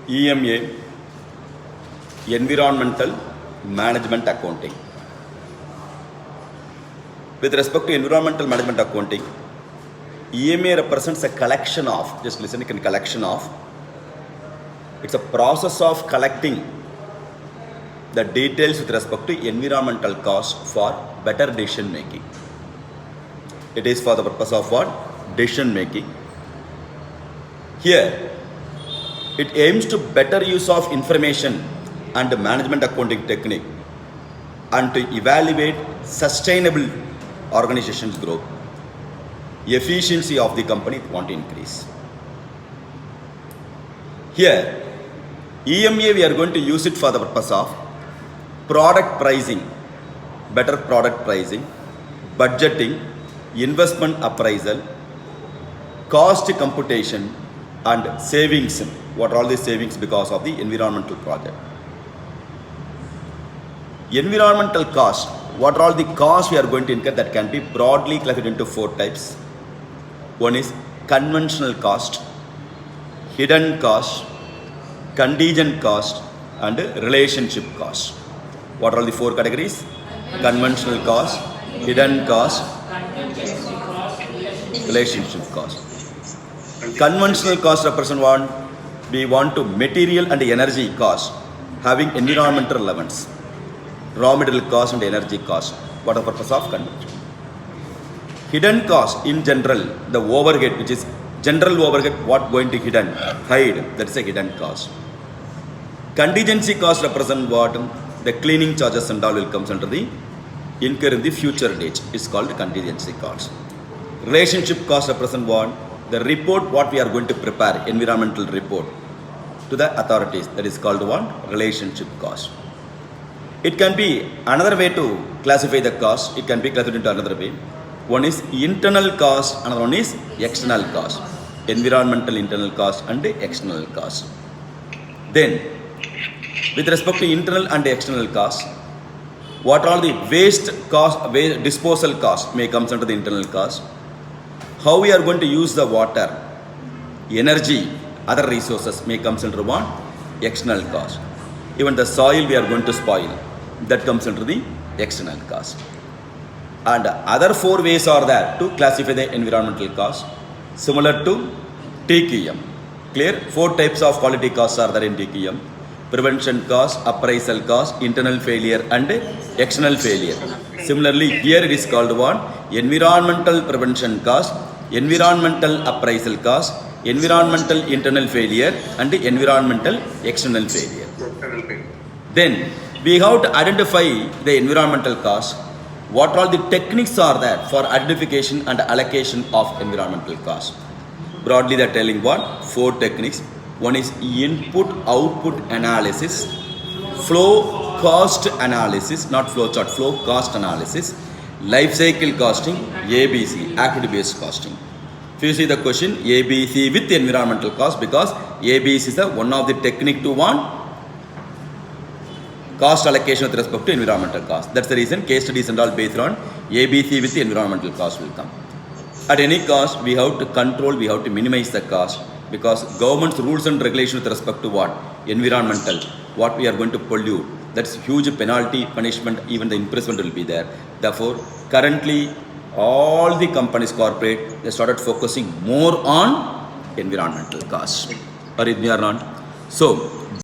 EMA, Environmental Management Accounting. With respect to Environmental Management Accounting, EMA represents a collection of, just listen, collection of, it's a process of collecting the details with respect to environmental cost for better decision making. It is for the purpose of what? Decision making. Here, it aims to better use of information and management accounting technique and to evaluate sustainable organization's growth, efficiency of the company want to increase. Here, EMA we are going to use it for the purpose of product pricing, better product pricing, budgeting, investment appraisal, cost computation and savings. What are all the savings because of the environmental project? Environmental cost, what are all the costs we are going to incur that can be broadly classified into 4 types. One is conventional cost, hidden cost, contingent cost and relationship cost. What are all the 4 categories? Conventional cost, hidden cost, relationship cost. Conventional cost represent what? We want to material and energy cost having environmental relevance. Raw material cost and energy cost. What are the purpose of convention? Hidden cost in general, the overhead, which is general overhead, what going to hide, that is a hidden cost. Contingency cost represent what? The cleaning charges and all will comes under the incur in the future date. It's called contingency cost. Relationship cost represent what? The report what we are going to prepare, environmental report to the authorities, that is called what? Relationship cost. It can be another way to classify the cost. It can be classified into another way. One is internal cost, another one is external cost. Environmental internal cost and external cost. Then, with respect to internal and external cost, what are the waste cost, waste disposal cost may comes under the internal cost. How we are going to use the water, energy, other resources may comes under what? External cost. Even the soil we are going to spoil, that comes under the external cost. And other 4 ways are there to classify the environmental cost, similar to TQM. Clear? 4 types of quality costs are there in TQM. Prevention cost, appraisal cost, internal failure and external failure. Similarly, here it is called what? Environmental prevention cost, environmental appraisal cost, environmental internal failure and environmental external failure. Then we have to identify the environmental cost. What all the techniques are there for identification and allocation of environmental cost? Broadly they are telling what? 4 techniques. One is input output analysis, flow cost analysis, not flow chart, flow cost analysis, life cycle costing, ABC, activity based costing. If you see the question, ABC with environmental cost, because ABC is the one of the technique to one cost allocation with respect to environmental cost. That's the reason case studies and all based on ABC with the environmental cost will come. At any cost, we have to control, we have to minimize the cost, because government's rules and regulations with respect to what? Environmental, what we are going to pollute, that's huge penalty, punishment, even the imprisonment will be there. Therefore, currently, all the companies, corporate, they started focusing more on environmental cost. Or if they are not. So,